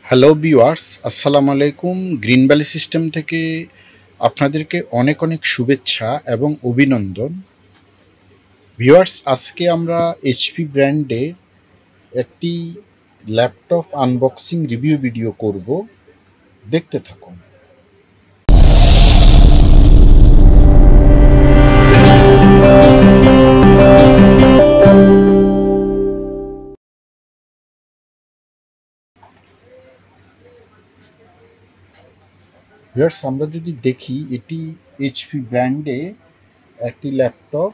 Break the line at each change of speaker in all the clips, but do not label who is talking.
Hello viewers, আসসালামু আলাইকুম। Green valley system থেকে আপনাদেরকে অনেক অনেক শুভেচ্ছা এবং অভিনন্দন। ভিউয়ার্স, আজকে আমরা এইচপি ব্র্যান্ডের একটি ল্যাপটপ আনবক্সিং রিভিউ ভিডিও করব, দেখতে থাকুন। ভিউয়ার্স, আমরা যদি দেখি এটি এইচপি ব্র্যান্ডে একটি ল্যাপটপ।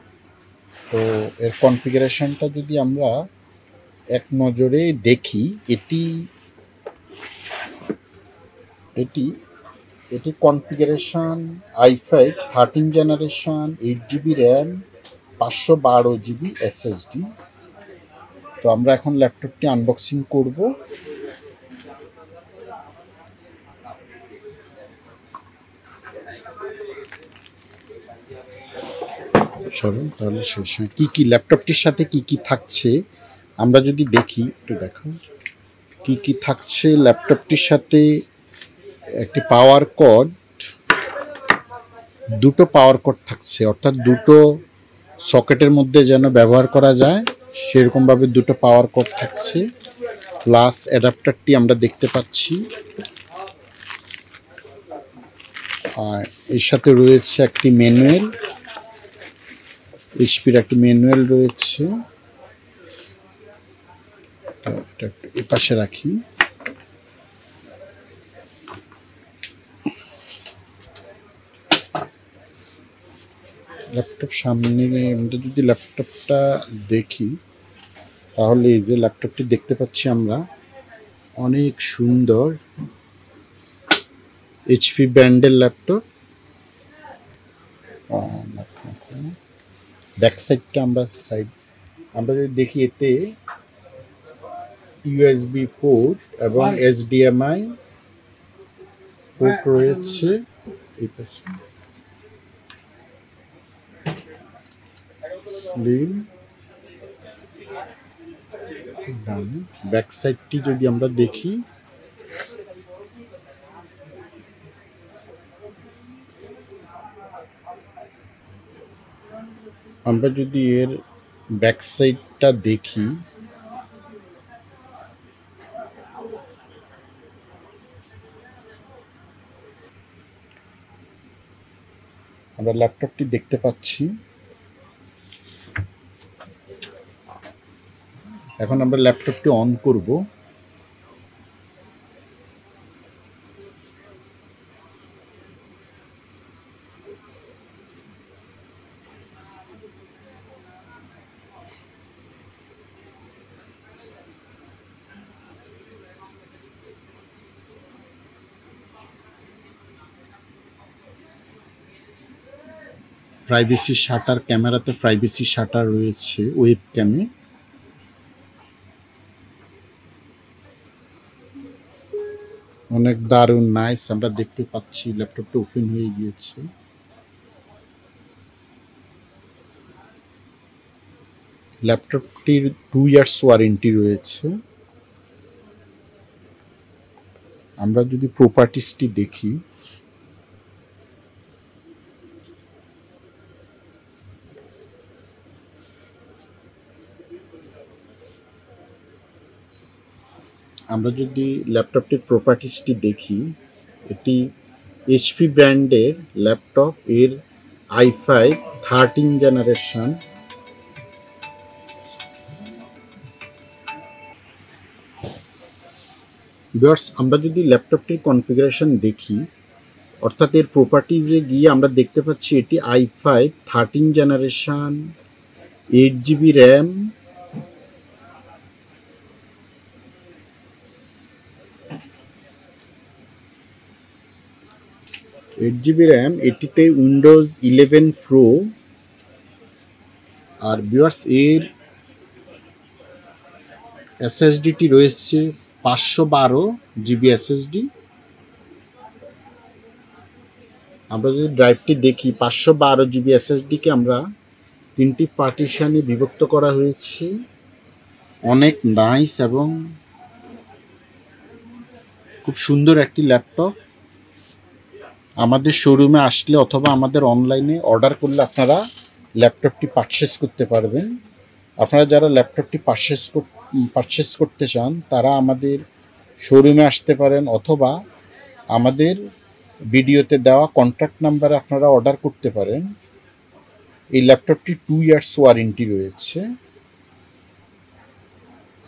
তো এর কনফিগারেশনটা যদি আমরা এক নজরে দেখি, এটি configuration i5 13 generation, 8 GB RAM, 512 GB SSD। তো আমরা এখন ল্যাপটপটি আনবক্সিং করব। চলুন তাহলে শেষ কি ল্যাপটপটির সাথে কি থাকছে আমরা যদি দেখি, একটু দেখো কি থাকছে ল্যাপটপটির সাথে। একটি পাওয়ার কর্ড, দুটো পাওয়ার কর্ড থাকছে, অর্থাৎ দুটো সকেটের মধ্যে যেন ব্যবহার করা যায় সেরকমভাবে দুটো পাওয়ার কর্ড থাকছে। প্লাস অ্যাডাপ্টারটি আমরা দেখতে পাচ্ছি, আর এর সাথে রয়েছে একটি ম্যানুয়াল, এইচপির একটি ম্যানুয়াল রয়েছে। এটা এই পাশে রাখি। ল্যাপটপ সামনে আমরা যদি ল্যাপটপটা দেখি, তাহলে এই যে ল্যাপটপটি দেখতে পাচ্ছি আমরা, অনেক সুন্দর এইচপি ব্র্যান্ডের ল্যাপটপ। ব্যাক সাইডটা আমরা যদি দেখি, এতে ইউএসবি পোর্ট এবং HDMI পোর্ট রয়েছে। এই পাশে স্লিম। ব্যাক সাইডটি যদি আমরা দেখি, আমরা যদি এর ব্যাক সাইডটা দেখি, আমরা ল্যাপটপটি দেখতে পাচ্ছি। এখন আমরা ল্যাপটপটি অন করব। প্রাইভেসি শাটার, ক্যামেরাতে প্রাইভেসি শাটার রয়েছে ওয়েব ক্যামে। অনেক দারুণ নাইস, আমরা দেখতে পাচ্ছি ল্যাপটপটা ওপেন হয়ে গিয়েছে। ল্যাপটপটির 2 ইয়ার্স ওয়ারেন্টি রয়েছে। আমরা যদি প্রপার্টিসটি দেখি, ল্যাপটপটির প্রপার্টিসটি দেখি, এটি এইচপি ব্র্যান্ডের ল্যাপটপ। এর i5 13 জেনারেশন। ভিউয়ার্স, আমরা যদি ল্যাপটপটির কনফিগারেশন দেখি, অর্থাৎ এর প্রপার্টিজে গিয়ে আমরা দেখতে পাচ্ছি এটি i5 13 জেনারেশন, 8 GB র্যাম, এটিতে উইন্ডোজ 11 প্রো। আর ভিউয়ার্স, এর এসএসডিটি রয়েছে 512 GB SSD। আমরা যদি ড্রাইভটি দেখি, 512 GB SSDকে আমরা 3টি পার্টিশনে বিভক্ত করা হয়েছে। অনেক নাইস এবং খুব সুন্দর একটি ল্যাপটপ। আমাদের শোরুমে আসলে অথবা আমাদের অনলাইনে অর্ডার করলে আপনারা ল্যাপটপটি পারচেস করতে পারবেন। আপনারা যারা ল্যাপটপটি পারচেস করতে চান তারা আমাদের শোরুমে আসতে পারেন, অথবা আমাদের ভিডিওতে দেওয়া কন্ট্যাক্ট নাম্বারে আপনারা অর্ডার করতে পারেন। এই ল্যাপটপটি 2 ইয়ার্স ওয়ারেন্টি রয়েছে।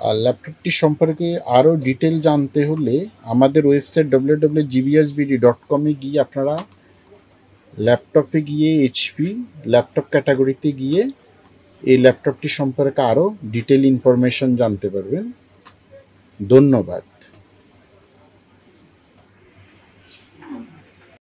আর ল্যাপটপটি সম্পর্কে আরও ডিটেল জানতে হলে আমাদের ওয়েবসাইট www.gbsbd.com গিয়ে আপনারা ল্যাপটপে গিয়ে এইচপি ল্যাপটপ ক্যাটাগরিতে গিয়ে এই ল্যাপটপটি সম্পর্কে আরও ডিটেল ইনফরমেশন জানতে পারবেন। ধন্যবাদ।